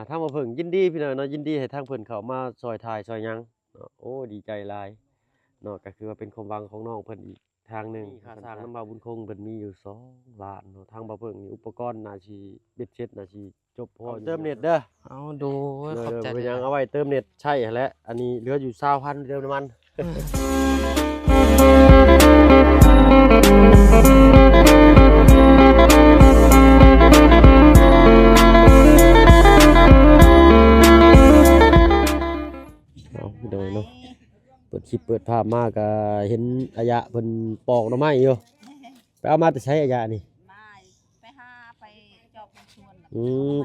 ทางบ่เพิ่งยินดีพี่น้องเนาะยินดีให้ทางเพิ่นเข้ามาซอยถ่ายซอยหยังเนาะโอ้ดีใจหลายเนาะก็คือว่าเป็นความหวังของน้องเพิ่นอีกทางหนึงค่าสร้างน้ำบ่าวบุญคงเพิ่นมีอยู่2ล้านเนาะทางบ่เพิ่งนี่อุปกรณ์น่าสิเบ็ดเสร็จน่าสิจบพอเติมเน็ตเด้อเอาดูขอบใจ เป็นหยังเอาไว้เติมเน็ตใช้หั่นแหละอันนี้เหลืออยู่20,000เติมน้ำมัน เอาโดยเนาะเปิดคลิปเปิดภาพมาก็เห็นอายะเพิ่นปอกหน่อไม้อยู่ไปเอามาแต่ใช้อายะนี่ไปหาไปจอบสวน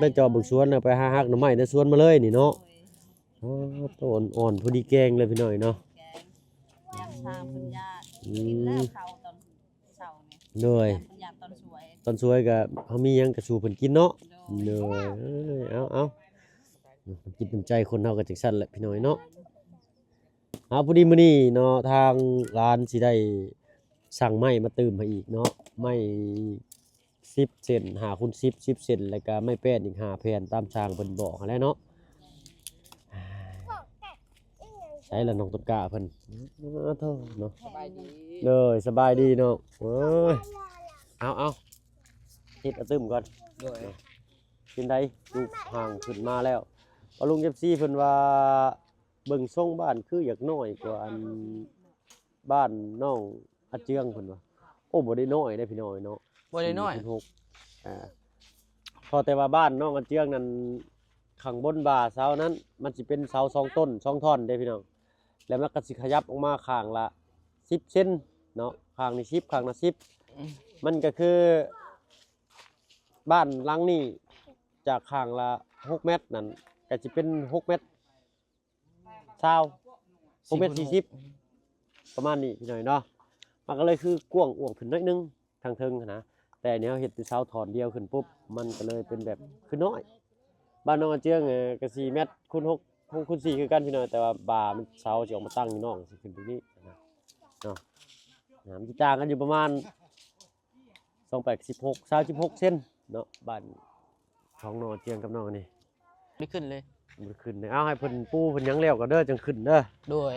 ไปจอบบึกสวนน่ะไปหาหักหน่อไม้ในสวนมาเลยนี่เนาะอ๋อต้นอ่อนพอดีแกงเลยพี่น้อยเนาะแกงย่างทางคุณยากินแล้วเขาตอนเช้าเนี่ย โดย คุณยาตอนสวย ตอนสวยก็เฮามีหยังก็สู่เพิ่นกินเนาะโดยเอากินน้ำใจคนเฮาก็จังซั่นแหละพี่น้อยเนาะพอดีมื้อนี้เนาะทางร้านสิได้สั่งไม้มาเติมให้อีกเนาะไม้10เซน5คูณ10เซนแล้วก็ไม้แป้นอีก5แผ่นตามช่างเพิ่นบอกหั้นแหละเนาะใช้ละน้องต้นกล้าเพิ่นโธ่เนาะ สบายดี เลยสบายดีเนาะโอ้ยเอาเฮ็ดเอาตึมก่อน โดย กินได้ลูกห่างขึ้นมาแล้วพอลุงเอฟซีเพิ่นว่าเบิ่งทรงบ้านคืออยากน้อยกว่าอันบ้านน้องอาเจืองเพิ่นว่าโอ้บ่ได้น้อยได้พี่น้อยเนาะ บ่ได้น้อย 4.6พอแต่ว่าบ้านน้องอาเจืองนั้นข้างบนบ่าเสานั้นมันสิเป็นเสา2ต้น2ท่อนเด้พี่น้องแล้วมันก็สิขยับออกมาข้างละ10เซนเนาะข้างนี้10ข้างละ10มันก็คือบ้านหลังนี้จากข้างละ6เมตรนั่นก็สิเป็น6เมตร20 6เมตร40ประมาณนี้พี่น้อยเนาะมันก็เลยคือกว้างอ้วงขึ้นน้อยนึงทางเทิงนะแต่เนี้ยเฮ็ดเป็นเสาถอนเดียวขึ้นปุ๊บมันก็เลยเป็นแบบคือน้อยบ้านน้องอาเจืองก็4เมตรคูณ6 6คูณ4คือกันพี่น้อยแต่ว่าบ่ามันเสาสิออกมาตั้งอยู่นอกสิขึ้นตรงนี้นะเนาะมันสิต่างกันอยู่ประมาณ28 16 36เซนเนาะบ้านของน้องอาเจืองกับน้องอันนี้ ไม่ขึ้นเลย มันขึ้นเลยเอาให้เพิ่นปูเพิ่นหยังแล้วก็เด้อจังขึ้นเด้อ โดย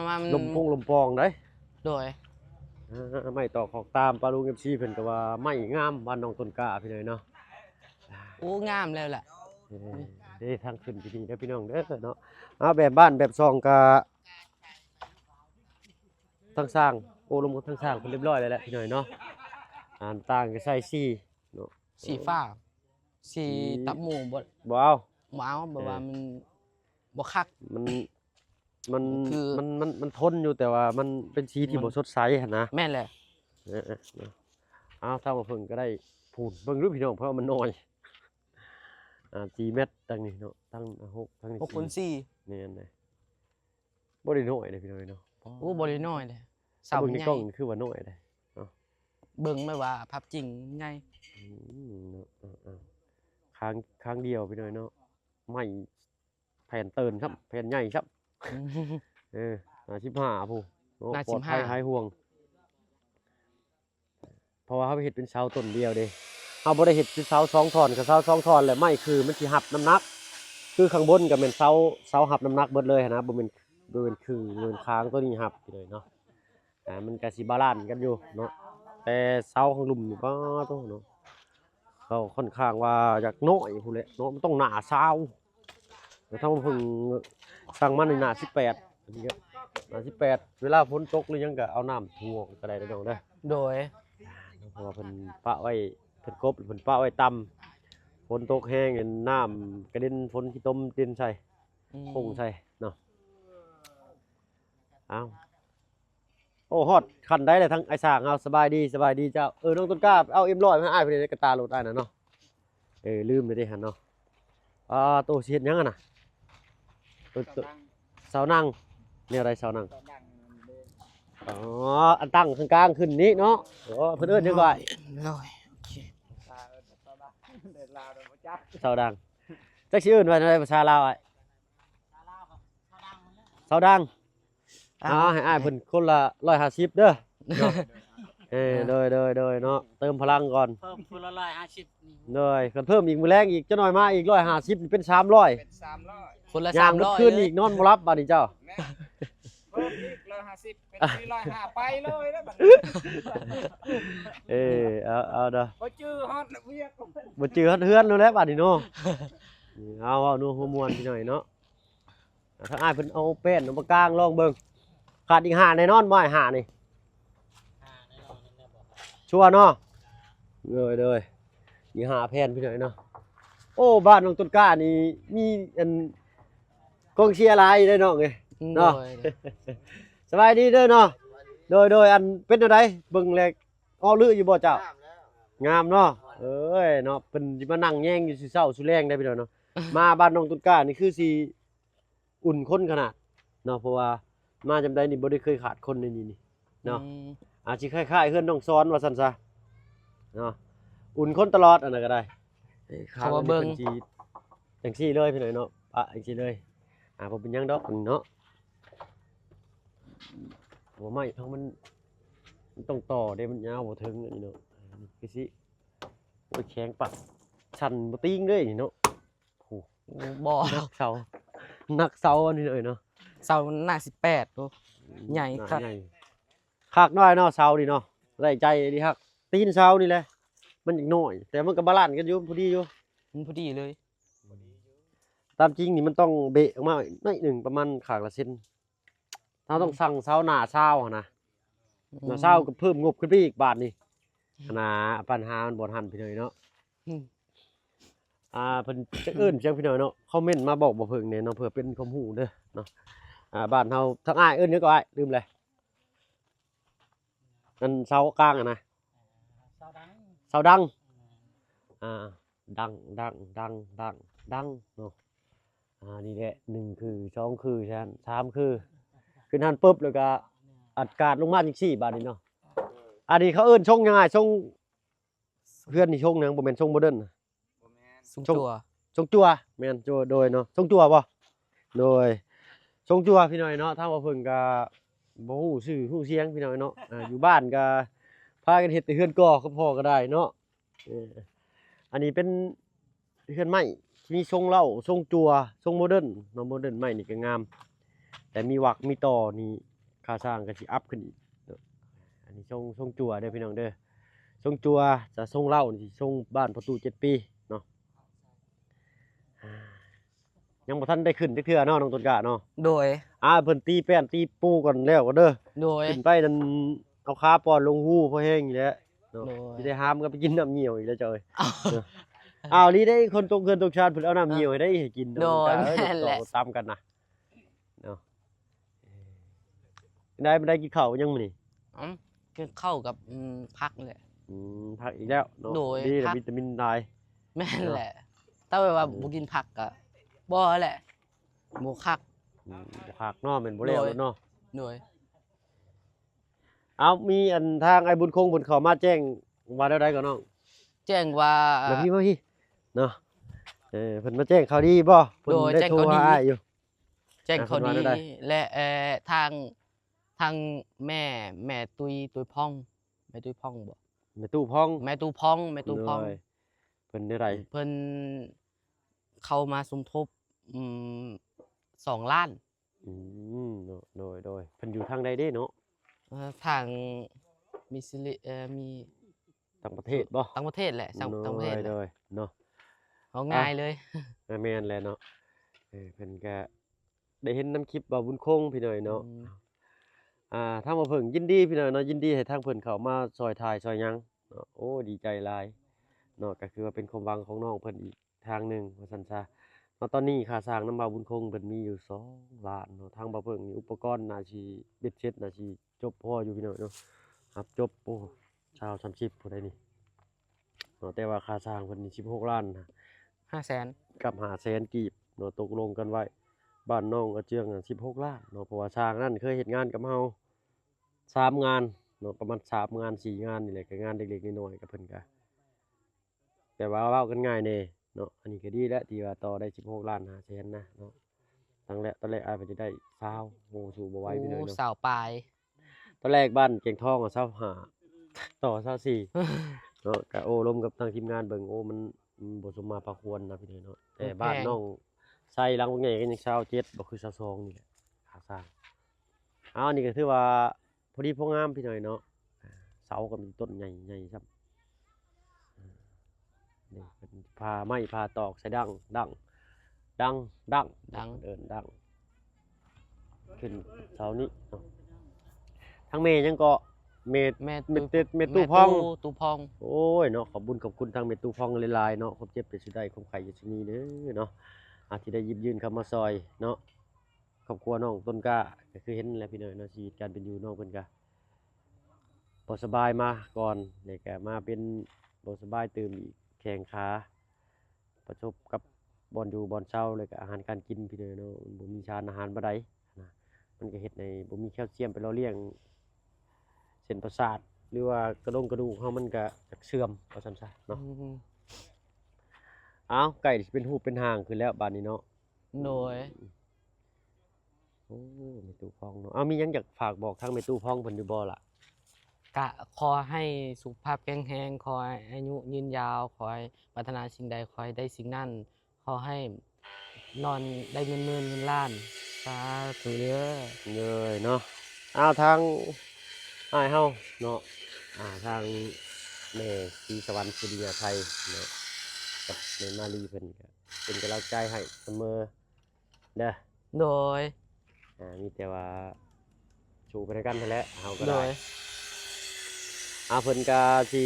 มัน ลมพุ่งลมปองได้ โดย ไม่ต่อของตามปลาลุง FC เพิ่นก็ว่าไม่งามบ้านน้องต้นกล้าพี่น้อยเนาะ โอ้งามแล้วแหละ เด้ทางขึ้นที่นี่เด้อพี่น้องเด้อเนาะเอาแบบบ้านแบบซองก็ทั้งสร้างโอ้ลมทั้งสร้างเพิ่นเรียบร้อยแล้วแหละพี่น้อยเนาะต่างก็ใส่สีเนาะ สีฟ้า สีตับหมูบ่ บ่เอา บ่เอาแบบว่ามันบ่คัก มัน คือ มันทนอยู่แต่ว่ามันเป็นสีที่บ่สดใสหั่นนะ แม่นแหละ เอาถ้ามาเพิ่งก็ได้พูนเบิ่งรูปพี่น้องเพราะว่ามันน้อย4เมตรตั้งนี่เนาะตั้ง6ตั้งนี่ 6คูณ 4นี่อันใดบ่ได้น้อยเด้อพี่น้องเนาะ 4โอ้บ่ได้น้อยเลยเสา เบิ่งใน ใหญ่ กล้องคือว่าน้อยเด้อ เบิ่งไม่ว่าภาพจริงใหญ่ เนาะค้างเดียวพี่น้องเนาะไม่แผ่นเตินครับแผ่นใหญ่ครับ15ผู้เนาะปลอดภัยหายห่วงเพราะว่าเขาไปเฮ็ดเป็นเสาต้นเดียวเด้เฮาบ่ได้เฮ็ดเป็นเสา2ท่อนกับเสา2ท่อนแล้วไม้คือมันสิหับน้ำหนักคือข้างบนก็เป็นเสาหับน้ำหนักเบิดเลยนะบ่แม่นคือบ่แม่นค้างตัวนี้หับพี่น้อยเนาะมันก็สิบาลานซ์กันอยู่เนาะแต่เสาข้างหลุมนี่บ่ต้องเนาะเขาค่อนข้างว่าอยากน้อยพู้นแหละเนาะมันต้องหนาเสาแล้วถ้าเพิ่งสั่งมาในหนา18อันนี้ก็หนา18เวลาฝนตกหรือยังก็เอาน้ำท่วมก็ได้เด้อน้องเด้อ โดย เพราะว่าเพิ่นปะไว้เพิ่นกบเพิ่นปะไว้ต่ำฝนตกแห้งเห็นน้ำกระเด็นฝนขี้ตมเต็นใส่พุ่งใส่เนาะเอาโอ้ฮอดคันได้เลยทั้งไอ้สร้างเอาสบายดีเจ้าน้องต้นกล้าเอาเอ็มร้อยมาให้อ้ายเพิ่นในกระตาโหลดได้น่ะเนาะลืมไปได้หั่นเนาะโตสิเฮ็ดหยังอ่ะน่ะตัวเสานั่งเนี่ยอะไรเสานั่งอันตั้งข้างกลางขึ้นนี้เนาะเพิ่นเอิ้นจังได๋ โดยโอเค เสาดังจักสิเอิ้นว่าในภาษาลาวอ้ายเสาดังให้อ้ายเพิ่นคนละ150เด้อเนาะ โดยเนาะเติมพลังก่อน เพิ่มคนละ150นี่ โดยคันเพิ่มอีกมื้อแรงอีกจักหน่อยมาอีก150นี่เป็น300 เป็น300 คนละ ย่างมื้อ 300 คืนอีกนอนบ่หลับบัดนี้เจ้า แม่เพิ่มอีก150เป็น450ไปเลยแล้วบัด เอาเด้อ บ่จื้อฮอดเวียก บ่จือเฮือนแล้วแหละบัดนี้เนาะเอานัวหัวม่วนพี่หน่อยเนาะถ้าอ้ายเพิ่นเอาแป้นเอามากางลองเบิ่งขาดอีก5แน่นอนบ่อ้าย5นี่ แน่นอนนั่นแหละบ่ ชัวร์เนาะเลยมี5แผ่นพี่หน่อยเนาะโอ้บ้านน้องต้นกล้านี่มีอันกองเชียร์หลายได้เนาะเอ้ย โด เนาะ ย สบายดีเด้อเนาะโดยอันเป็นจังไดเบิ่งแลอ้อลืออยู่บ่เจ้างามเนาะเอ้ยเนาะเพิ่นสิมานั่งแย่งอยู่สิเช้าสิแลงได้พี่น้องเนาะ มาบ้านน้องต้นกล้านี่คือสิอุ่นคนขนาดเนาะเพราะว่ามาจำได้นี่บ่ได้เคยขาดคนในนี่เนาะอาจสิคล้ายๆเฮือนน้องซ้อนว่าซั่นซะเนาะอุ่นคนตลอดอันนั้นก็ได้เขาว่าเบิ่งจังซี่เลยพี่น้อยเนาะปะจังซี่เลยบ่เป็นหยังดอกเนาะหัวไม้ทั้งมันต้องต่อเด้มันยาวบ่ถึงอันนี้เนาะคือสิโอ้ยแข็งปักชันบ่ติ้งเด้นี่เนาะ บ่ นักเสาอันนี้เลยเนาะ เสาหน้า18โต ใหญ่คัก ใหญ่คักน้อยเนาะเสานี่เนาะได้ใจดีฮักตีนเสานี่แหละมันอีกน้อย แต่มันก็บาลานซ์กันอยู่พอดีอยู่ มันพอดีเลย ตามจริงนี่มันต้องเบะออกมาหน่อยหนึ่งประมาณข้างละเซนเราต้องสั่งเสาหน้าเสาอะนะหน้าเสาก็เพิ่มงบขึ้นไปอีกบาทนี่นะปัญหามันบ่ทันพี่น้อยเนาะ อืม เพิ่นจะเอิ้นจังพี่น้อยเนาะคอมเมนต์มาบอกบ่เพิ่งเนี่ยเนาะเพื่อเป็นความรู้เด้อเนาะบ้านเฮาทั้งอ้ายเอิ้นหยังก็อ้ายลืมเลยอันเสากลางอะนะ เสาดัง เสาดังดังเนาะนี่แหละ1คือ2คือใช่มั้ย3คือขึ้นหันปุ๊บแล้วก็อัดการลงมาจังซี่บาดนี้เนาะอันนี้เขาเอิ้นชงยังไงชงเพื่อนนี่ชงหยังบ่แม่นชงโมเดิร์น บ่แม่น สูงตัว ชงจัวแม่นจัวโดยเนาะชงจัวบ่โดยชงจัวพี่น้อยเนาะถ้าว่าเพิ่นก็บ่ฮู้ชื่อฮู้เสียงพี่น้อยเนาะอยู่บ้านก็พากันเฮ็ดแต่เฮือนก่อก็พอก็ได้เนาะอันนี้เป็นเฮือนไม้ที่มีทรงเหล้าทรงจัวทรงโมเดิร์นเนาะโมเดิร์นไม้นี่ก็งาม แต่มีหวักมีต่อนี่ค่าสร้างก็สิอัพขึ้นอีกเนาะอันนี้ทรงจัวเด้อพี่น้องเด้อทรงจัวจะทรงเหล้านี่สิทรงบ้านประตู7ปีเนาะยังบ่ทันได้ขึ้นจักเทื่อเนาะน้องต้นกล้าเนาะ โดย เพิ่นตีแป้นตีปูก่อนแล้วก็เด้อ โดย ขึ้นไปนั่นเอาขาป้อนลงหูพอแห้งอยู่แล้วเนาะ โดย สิได้หามก็ไปกินน้ำเหี่ยวอีกแล้วจ้อย อ้าว ลีได้คนตกเงินตกชาติเพิ่นเอาน้ำเหี่ยวให้ได้ให้กินเนาะ โดย เอ้ย แม่นแหละ ต่อตามกันนะเนาะได้กินข้าวยังมื้อนี้ กินเข้ากับพักนี่แหละ พักอีกแล้วเนาะ โดย ดีแหละ พัก วิตามินหลาย แม่นแหละถ้าแบบว่าบ่กินผักก็บ่แหละบ่คัก บ่คักเนาะแม่นบ่แล้ว โดย เนาะ โดย เอามีอันทางไอ้บุญคงเพิ่นเข้ามาแจ้งว่าได้ก่อนน้อง แจ้งว่า แล้วพี่มาพี่เนาะเพิ่นมาแจ้งข่าวดีบ่เพิ่น โดย ได้ แจ้ง โทร ข่าวดี หาอ้ายอยู่ แจ้งเขาดี เพิ่นว่าได้ และทางแม่ตุยพ่องแม่ตุยพ่องบ่ แม่ตู้พ้อง แม่ตุพ่องแม่ตุพ่อง โดยเพิ่นได้ไร เพิ่นเข้ามาสมทบ2 ล้าน โดยเพิ่นอยู่ทางใดเด้เนาะ ทางมีสิริมี ต่างประเทศบ่ ต่างประเทศแหละต่างประเทศแห โด ละ ยเนาะ เอาง่ายเลย แม่นแหละเนาะเพิ่นก็ได้เห็นน้ำคลิปบ่าวบุญคงพี่หน่อยเนาะ ทางบ่เพิ่งยินดีพี่หน่อยเนาะยินดีให้ทางเพิ่นเข้ามาซอยถ่ายซอยหยังเนาะโอ้ดีใจหลายเนาะก็คือว่าเป็นความหวังของน้องเพิ่นอีกทางหนึงว่าซั่นซะเนาะตอนนี้ค่าสร้างน้ำบ่าวบุญคงเพิ่นมีอยู่2 ล้านเนาะทางบ่าวเพิ่งนี่อุปกรณ์น่าสิเบ็ดเสร็จน่าสิจบพออยู่พี่หน่อยเนาะครับจบโอ้ชาว30ผู้ใดนี่เนาะแต่ว่าค่าสร้างเพิ่นนี่16 ล้านนะ 500,000 กับ500,000กีบเนาะตกลงกันไว้บ้านน้องอาเจือง16 ล้านเนาะเพราะว่าสร้างนั้นเคยเฮ็ดงานกับเฮา3 งานเนาะประมาณ3 งาน4 งานนี่แหละก็งานเล็กๆน้อยๆกับเพิ่นก็แต่ว่าเว้ากันง่ายแน่เนาะอันนี้ก็ดีแล้วที่ว่าต่อได้16 ล้าน500,000นะเนาะตอนแรกอ้ายว่าจะได้20โอ้สู้บ่ไหวพี่น้อยเนาะ สาวปลาย ตอนแรกบ้านเก่งทอง25 ต่อ24เนาะก็โอ้ร่วมกับทางทีมงานเบิ่งโอ้มันบ่สมมาพาควรนะพี่น้องเนาะแต่บ้านน้องใส่หลังบ่ใหญ่ก็ยัง27บ่คือ22นี่แหละค่าสร้างอันนี้ก็ถือว่าพอดีพองามพี่น้อยเนาะเสาก็มีต้นใหญ่ๆครับนี่เป็นพาไม้พาตอกใส่ดังเดินดังขึ้นเสานี้เนาะทั้งเมยังก็เม แม่ เมตู้พอง ตู้พอง โอ้ยเนาะขอบคุณทางเมตู้พองหลายๆเนาะความเจ็บเป็นสุดได้ความไข่อยู่ที่นี่เด้อเนาะที่ได้หยิบยื่นเข้ามาซอยเนาะครอบครัวน้องต้นกล้าก็คือเห็นแล้วพี่น้อยเนาะชีวิตการเป็นอยู่น้องเพิ่นก็บ่สบายมาก่อนแล้วก็มาเป็นบ่สบายตื่มอีกแข้งขาประสบกับบ่อนอยู่บ่อนเช่าเลยก็อาหารการกินพี่น้อยเนาะมันบ่มีสารอาหารบ่ได้นะมันก็เฮ็ดให้บ่มีแคลเซียมไปหล่อเลี้ยงเส้นประสาทหรือว่ากระดูกเฮามันก็จักเสื่อมว่าซั่นซะเนาะอ้าวไก่สิเป็นรูปเป็นหางขึ้นแล้วบัดนี้เนาะ โดย โอ้แม่ตู้พองเนาะเอามีหยังอยากฝากบอกทางแม่ตู้พองเพิ่นอยู่บ่ล่ะ กะขอให้สุขภาพแข็งแรงขอให้อายุยืนยาวขอให้ปรารถนาสิ่งใดขอให้ได้สิ่งนั้นขอให้นอนได้เงินหมื่นเงินล้านสาธุเด้อ เลยเนาะเอาทางอ้ายเฮาเนาะทางแม่ศรีสวรรค์สุริยไทยเนาะกับแม่มาลีเพิ่นก็เป็นกำลังใจให้เสมอเด้อ โดย มีแต่ว่าสู้ไปด้วยกันนั่นแหละเฮาก็ โด ได้ ย เพิ่นก็สิ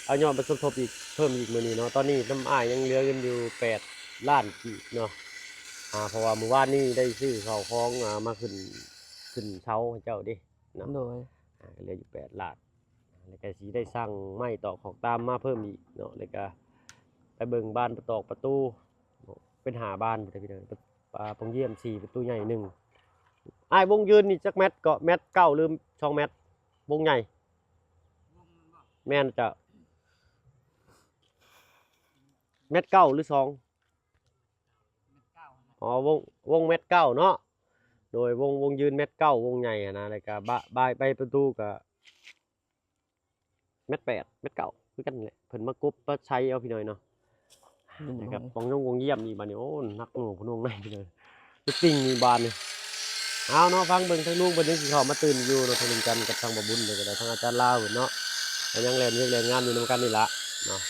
เอายอดไปสมทบอีกเพิ่มอีกมื้อนี้เนาะตอนนี้น้ำอ้ายยังเหลือเงินอยู่8ล้านกีบเนาะเพราะว่ามื้อวานนี้ได้ซื้อข้าวของมาขึ้นเช้าให้เจ้าเด้เนาะ โดย ก็เหลืออยู่8ล้านแล้วก็สิได้สร้างไม้ตอกของตามมาเพิ่มอีกเนาะแล้วก็ไปเบิ่งบ้านประตอกประตูเป็น5บ้านพุ่นเด้อพี่น้องปงเยี่ยม4ประตูใหญ่1อ้ายวงยืนนี่จักเม็ดก็เม็ด9หรือ2เม็ดวงใหญ่แม่นจะเม็ด9หรือ2อ๋อวงเม็ด9เนาะโดยวงยืนเม็ด9วงใหญ่นะแล้วก็ใบประตูก็เม็ด8เม็ด9คือกันแหละเพิ่นมากบมาใช้เอาพี่น้อยเนาะนะครับวงเยี่ยมนี่บัดนี้โอ้นักหนูพนวงในเลยจริงนี่บานนี่เอาเนาะฟังเบิ่งทางลุงเพิ่นยังสิเข้ามาตื่นอยู่เนาะทางกันกับทางบ่บุญเลยก็ได้ทางอาจารย์ลาวเนาะยังเรียนงานอยู่นํกันนี่ล่ะเนาะ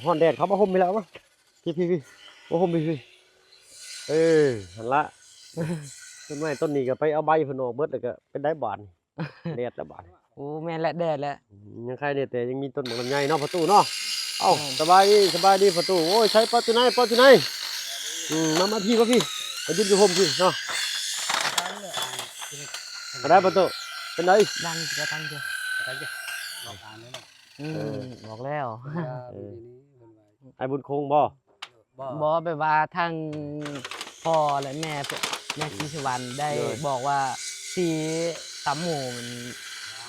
ฮ้อนแดดเขามาห่มไปแล้วมั้งพี่มาห่มพี่หั่นละต้นไม้ต้นนี้ก็ไปเอาใบเพิ่นออกเบิดแล้วก็เป็นได้บานแดดแล้วบาน โอ้แม่นและแดดและ ยังใครเนี่ยแต่ยังมีต้นหมากลำไยเนาะประตูเนาะเอ้าสบายดีประตูโอ้ยใช้ประตูไหนมาพี่มายืนอยู่ห่มพี่เนาะมาได้ประตูเป็นไง ดังจะตั้งจ้ะ ไปจ้ะบอกอ่านเลยเนาะ บอกแล้ว ไอ้บุญคงบ่ บอกแบบว่าทางพ่อและแม่ศรีสุวรรณได้บอกว่าสีตำหมูมัน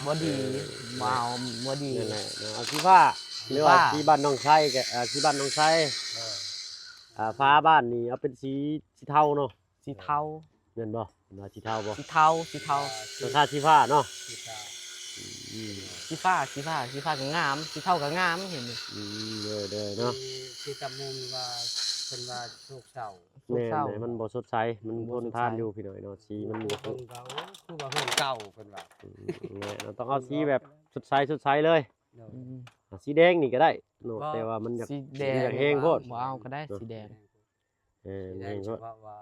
บ่ดีบ่ดี นั่นแหละเนาะเอาสีฟ้าหรือว่าสีบ้านน้องไส้กับสีบ้านน้องไส้ฟ้าบ้านนี่เอาเป็นสีเทาเนาะ สีเทา เงินบ่มาสีเทาบ่ สีเทา ราคาสีฟ้าเนาะ สีฟ้าก็งามสีเทาก็งามเห็นมั้ย เด้อเนาะ ที่ตำมุงว่าเป็นว่าโศกเศร้า แม่มันบ่สดใสมันทนทานอยู่พี่น้อยเนาะสีมันบ่ เพิ่นก็คือว่าเพิ่นเก่าเพิ่นว่า เราต้องเอาสีแบบสดใสเลย เนาะ สีแดงนี่ก็ได้เนาะแต่ว่ามันอยาก สีแดง อยากแห้งโพด บ่เอาก็ได้สีแดง ได้ แห้ง เฉ โพด พาะว่า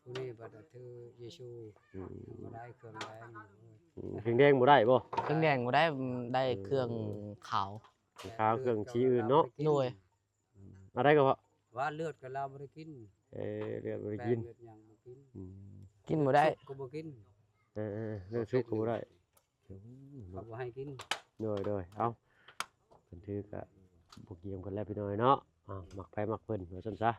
ผู้นี้บ่ได้ถือเยซูบ่ได้เครื่องแรง เครื่องแดงบ่ได้บ่ เครื่องแดงบ่ได้เครื่องขาว ขาวเครื่องสีอื่นเนาะ โดย อะไรก็เพราะ ว่าเลือดก็เราบ่ได้กิน เรียกบ่ได้ แปล กิ ง น เลือดหยังบ่กิน กินบ่ได้ ก็บ่กิน เรื่องชุกก็บ่ได้ เขาบ่ให้กิน โดยเอาเพิ่นถือก็บ่เกี่ยมกันแล้วพี่น้อยเนาะมักไปมักเพิ่นว่าซั่นซะ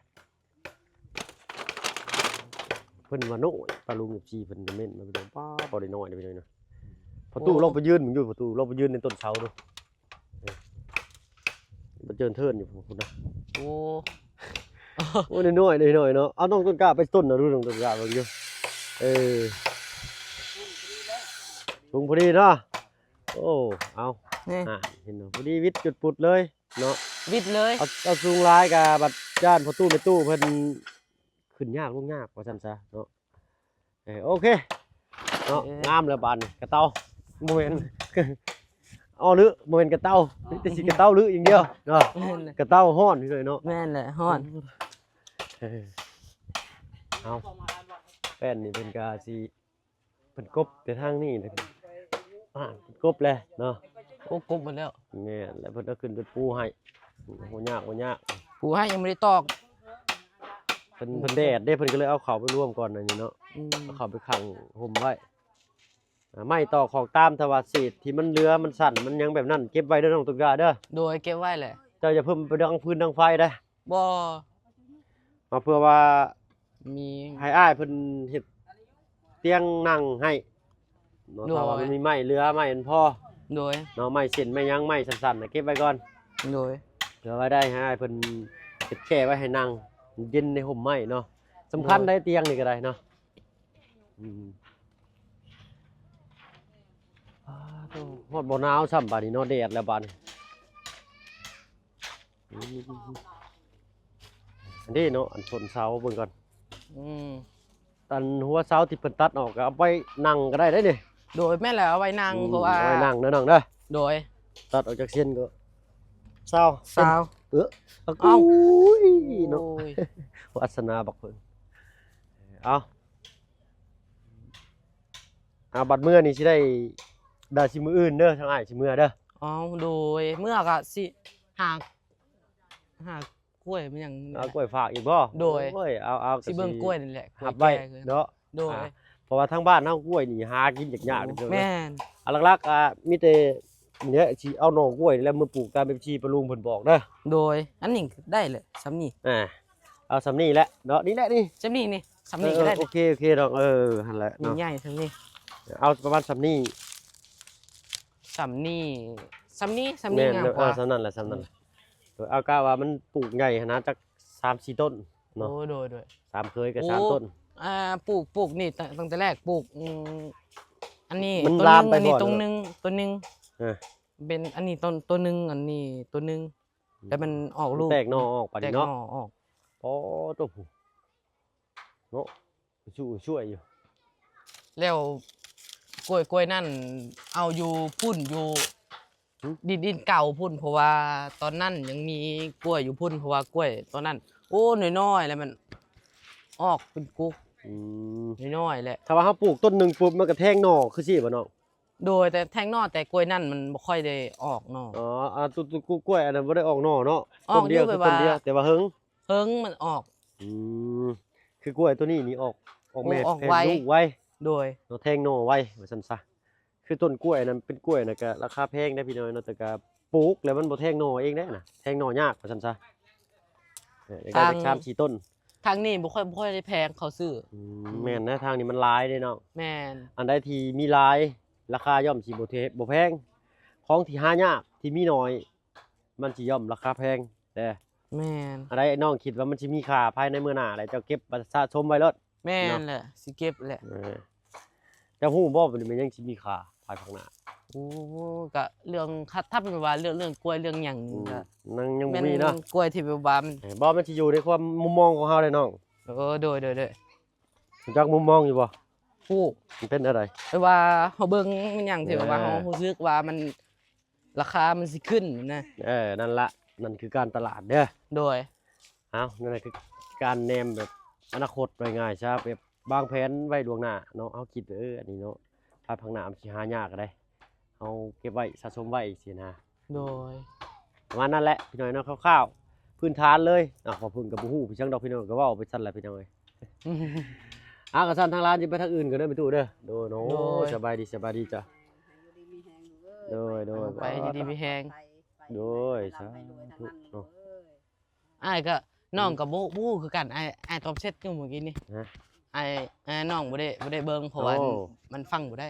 เพิ่นว่าโน้ปลาลุงกับชีเพิ่นเม่นมาเป็นป้าบ่ได้น้อยพี่น้อยเนาะประตูลงไปยืนมึงอยู่ประตูลงไปยืนในต้นเสาดูมันเจินเทินอยู่พุ่นนะ โอ้ โอ้น้อยเนาะเอาน้องต้นกล้าไปต้นน่ะดูน้องต้นกล้าเบิ่งอยู่ ปรุงพอดีเนาะโอ้เอา นี่ เห็นเนาะพอดีวิทย์จุดปุดเลยเนาะ วิดเลย เอาสูงร้ายกับบัดย่านพอตู้ไปตู้เพิ่นขึ้นยากลงยากว่าซั่นซะเนาะโอเคเนาะงามแล้วบานนี่กระเต้าบ่แม่น อ้อลึบ่แม่นกระเต้ามีแต่สิกระเต้าลึอย่างเดียวเนาะ แม่นแหละ กระเต้าฮ้อนนี่เลยเนาะ แม่นแหละฮ้อน เออเอาแป้นนี่เพิ่นก็สิเพิ่นกบแต่ทางนี้เลยเพิ่นกบเลยเนาะ โอ้กบหมดแล้ว แม่นแล้วเพิ่นเอาขึ้นไปปูให้บ่ยากบ่ยาก ปูให้ยังไม่ได้ตอก เพิ่นแดดเด้เพิ่นก็เลยเอาเข้าไปร่วมก่อนอันนี้เนาะ อืม เอาเข้าไปขังห่มไว้ไม้ต่อของตามทวารเศษที่มันเหลือมันสั่นมันยังแบบนั้นเก็บไว้เด้อน้องตุกกาเด้อ โดยเก็บไว้แหละ เจ้าอย่าเพิ่มไปดังพื้นดังไฟได้อ บ่ มาเพื่อว่า มี ให้อ้ายเพิ่นเฮ็ดเตียงนั่งให้เนาะถ้าว่ามันมีไม้เหลือไม้มันพอ โดย เนาะไม้เส้นไม้หยังไม้สั้นๆน่ะเก็บไว้ก่อน โดย เผื่อไว้ได้ให้อ้ายเพิ่นเฮ็ดแค่ไว้ให้นั่งเย็นในห่มไม้เนาะสำคัญได้เตียงนี่ก็ได้เนาะอืมฮอดบ่หนาวซ้ำบาดนี้เนาะแดดแล้วบาดนี้อันนี้เนาะอันชนเสาเบิ่งก่อน อืม ตันหัวเสาที่เพิ่นตัดออกก็เอาไปนั่งก็ได้เด้อนี่ โดยแม่นแหละเอาไว้นั่งเพราะว่า อไว้นั่งเด้อน้องเด้อ โดย ตัดออกจากเส้นก็เสา สาว เอา เอ้า อุ้ยเนาะ โอ้ยว าสนาบักเพิ่นเอาบัดมื้อนี้สิได้สิมื้ออื่นเด้อทางอ้ายสิมื้อเด้อ อ๋อโดยเมื่อก็สิหากล้วยมันหยังนี่แห เอา ละ กล้วยฝากอีกบ่ โดย อ้เอา สิเบิ่งกล้วยนี่แหละกล้ หั วย บไว้ แก่คือ เนาะ โดย เพราะว่าทางบ้านเฮากล้วยนี่หากินยากๆเด้อ แม่น อันหลักๆมีแต่เนี่ยสิเอาหน่อกล้วยนี่แหล้วมาปลูกตามแบบที่ปะลุงเพิ่นบอกเด้อ โดยอันนี้ได้เลยสำนี่ เอาสำนี้แหละเนาะนี่แหละนี่ สำนี่นี่สำนี่ก็ได้ โอเคดอกหั่นแหละ นี่ เนาะ ใหญ่สำนี่ เอาประมาณสำนี้ สำนี่สำนี่ แม่น งาม เด้อก ว่า สำนั้นแหละสำนั้นแหละเอากะว่ามันปลูกใหญ่ขนาดจัก3-4 ต้นเนาะ โอ้โดย 3เคยกับ โอ้ 3ต้น ปลูกนี่ตั้งแต่แรกปลูกอันนี้ มัน ตัว ลาม นึง ไป อันนี้ บ่ ตรง เหรอ นึงตัวนึง เออ เป็นอันนี้ตัวนึงอันนี้ตัวนึงแต่มันออกลูก แตกหน่อออกปาน แต นี้ กหน่ เนาะ อออก โอ้ตัวผู้เนาะช่วยอยู่ แล้วกล้วยนั่นเอาอยู่พุ่นอยู่ดินเก่าพุ่นเพราะว่าตอนนั้นยังมีกล้วยอยู่พุ่นเพราะว่ากล้วยตอนนั้น โอ้น้อยๆแล้วมันออกเป็นกุ๊ก อืม น้อยๆแหละ ถ้าว่าเฮาปลูกต้นหนึงปุ๊บมันก็แทงหน่อคือสิบ่เนาะ โดยแต่แทงนอกแต่กล้วยนั่นมันบ่ค่อยได้ออกนอก อ๋อตุกล้วยอันนั้นบ่ได้ออกหน่อเนาะ ออก ต้นเดียว อยู่ คือ แบบ ต้นเดียว ว่า แต่ว่าเฮิง เฮิงมันออก อืมคือกล้วยตัวนี้นี่ออกแม่ ออก แทง ไว ลูกไว้ โดย เนาะแทงหน่อไว้ว่าซั่นซะคือต้นกล้วยนั้นเป็นกล้วยน่ะก็ราคาแพงได้พี่น้อยเนาะแต่ก็ปลูกแล้วมันบ่แทงหน่อเองได้น่ะแทงหน่อยากว่าซั่นซะได้จัก3-4 ต้น ทางนี้บ่ค่อยได้แพงเขาซื้อ แม่นนะทางนี้มันหลายเด้เนาะ แม่น อันใดที่มีหลายราคาย่อมสิบ่แพงของที่หายากที่มีน้อย มันสิย่อมราคาแพงแต่ แม่น อันใดน้องคิดว่ามันสิมีค่าภายในมื้อหน้าแล้วเจ้าเก็บสะสมไว้เลิศ แม่ เนาะ นแหละสิเก็บแหละ เจ้าฮู้บ่ว่ามันยังสิมีค่าภายข้างหน้า โอ้ก็เรื่องถ้าเป็นว่าเรื่องกล้วยเรื่องหยัง อืม ก็ นั่งยังบ่ แม่น มีเนาะ กล้วยที่แบบว่ามัน บ่มันสิอยู่ในความมุมมองของเฮาเลยน้อง โดย รู้จักมุมมองอยู่บ่ ผู้ มันเป็นอะไร ไปว่าเฮาเบิ่งมันหยังที่แบบว่า เออ เฮารู้สึกว่ามันราคามันสิขึ้นนะ นั่นละนั่นคือการตลาดเด้อ โดย เอานั่นแหละคือการแนมแบบอนาคตไว้ง่ายซะแบบวางแผนไว้ล่วงหน้าเนาะเอาคิดอันนี้เนาะภายภาคหน้ามันสิหายากก็ได้เอาเก็บไว้สะสมไว้สินะ โดย ประมาณนั้นแหละพี่น้อยเนาะคร่าวๆพื้นฐานเลยขอบคุณกับบ่ฮู้พี่ช่างดอกพี่น้อยก็เว้าไปซั่นแหละพี่น้อยก็ซั่นทางร้านสิไปทางอื่นก็เด้อไปตู้เด้อโดยเนาะ โดย สบายดีจ้ะ โดย ไปดีๆมีแฮง โดยสาธุเนาะ อ้ายก็น้องก็บ่ฮู้คือกันอ้ายตอบเช็ดอยู่เมื่อกี้นี่ ฮะ อ้ายน้องบ่ได้เบิ่งเพราะว่า โอ้ มันฟังบ่ได้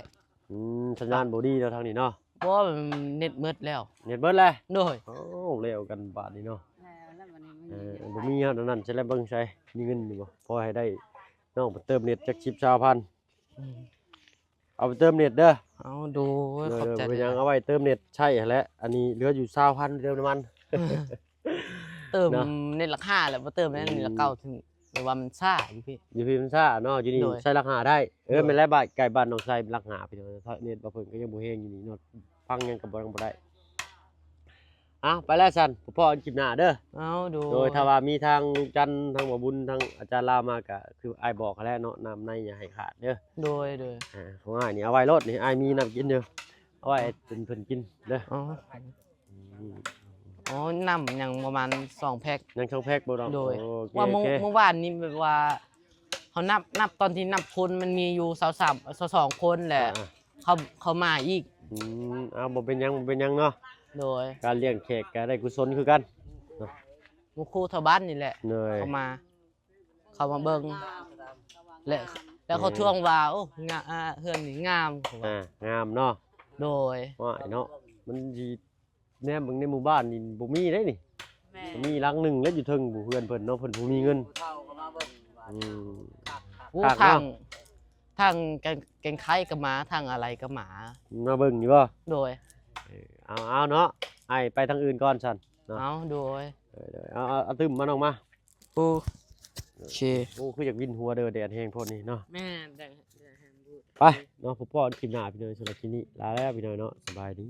สัญญาณบ่ดีแล้วทางนี้เนาะ เพราะว่ามันเน็ตมืดแล้ว เน็ตเบิดแล้ว โดย โอ้เร็วกันบาดนี้เนาะ แล้ววันนี้ บ่มีเฮานั่นใช่แล้วเบิ่งใช้มีเงินอยู่บ่พอให้ได้น้องไปเติมเน็ตจัก10,000 อืม เอาไปเติมเน็ตเด้อ เอาดู เด้ ขอบ อ ใจ เป็นห เล ยัง ย เอาไว้เติมเน็ตใช่แหละอันนี้เหลืออยู่20,000เติมน้ำมัน เติม เนาะ ในราคาแหละบ่เติมในนี่ละเก้าถึงหรือว่ามันซ่าอยู่พี่ อยู่พี่มันซ่าเนาะอยู่นี่ โดย ใช้ราคาได้โดย แม่นแล้วบ้านไกลบ้านน้องไสราคาพี่น้องเน็ตบ่เพิ่นก็ยังบ่แฮงอยู่นี่เนาะฟังหยังก็บ่ได้อ้าวไปแล้วซั่นพ่อคลิปหน้าเด้อ เอาดู โดยถ้าว่ามีทางลุงจันทร์ทางหมอบุญทางอาจารย์ลาวมาก็คืออ้ายบอกเขาแล้วเนาะน้ำในอย่าให้ขาดเด้อ โดย ของอ้ายนี่เอาไว้รถนี่อ้ายมีน้ำกินเด้อเอาไว้เป็นเพิ่นกินเด้อ อ๋อ อืม อ๋อน้ำยังประมาณ2แพ็ค ยังช่องแพ็กบ่ดอก โดย โอเค ว่า โอเค เมื่อวานนี้แบบว่าเขานับตอนที่นับคนมันมีอยู่22คนแหละ อ่า เขามาอีก เอาบ่เป็นหยังบ่เป็นหยังเนาะ โดย การเลี้ยงแขกก็ได้กุศลคือกัน หมู่ครูแถวบ้านนี่แหละ เหนื่อย เขามาเบิ่งแล้วเขาท่วงว่าโอ้งาเฮือนนี่งามเขาว่า งามเนาะ โดย ว่าเนาะมันสิแนมเบิ่งในหมู่บ้านนี่บ่มีเด้นี่ แม่ มีหลังหนึงแล้วอยู่เทิงผู้เฮือนเพิ่นเนาะเพิ่นบ่มีเงิน ผู้เฒ่าก็มาเบิ่งว่า อืม อู้ ภาค ทางแกงไข่ก็หมาทางอะไรก็หมา มาเบิ่งอยู่บ่ โดย เอาเนาะไอ้ไปทางอื่นก่อนซั่น เนาะ เอาโดย เอาตึมมาน้องมา โอเค โอ้คืออยากวินหัวเด้อแดดแห้งโพดนี่เนาะ แม่แดง ไปเนาะพ่อคลิปหน้าพี่น้อยสำหรับคลิปนี้ลาแล้วพี่น้อยเนาะสบายดี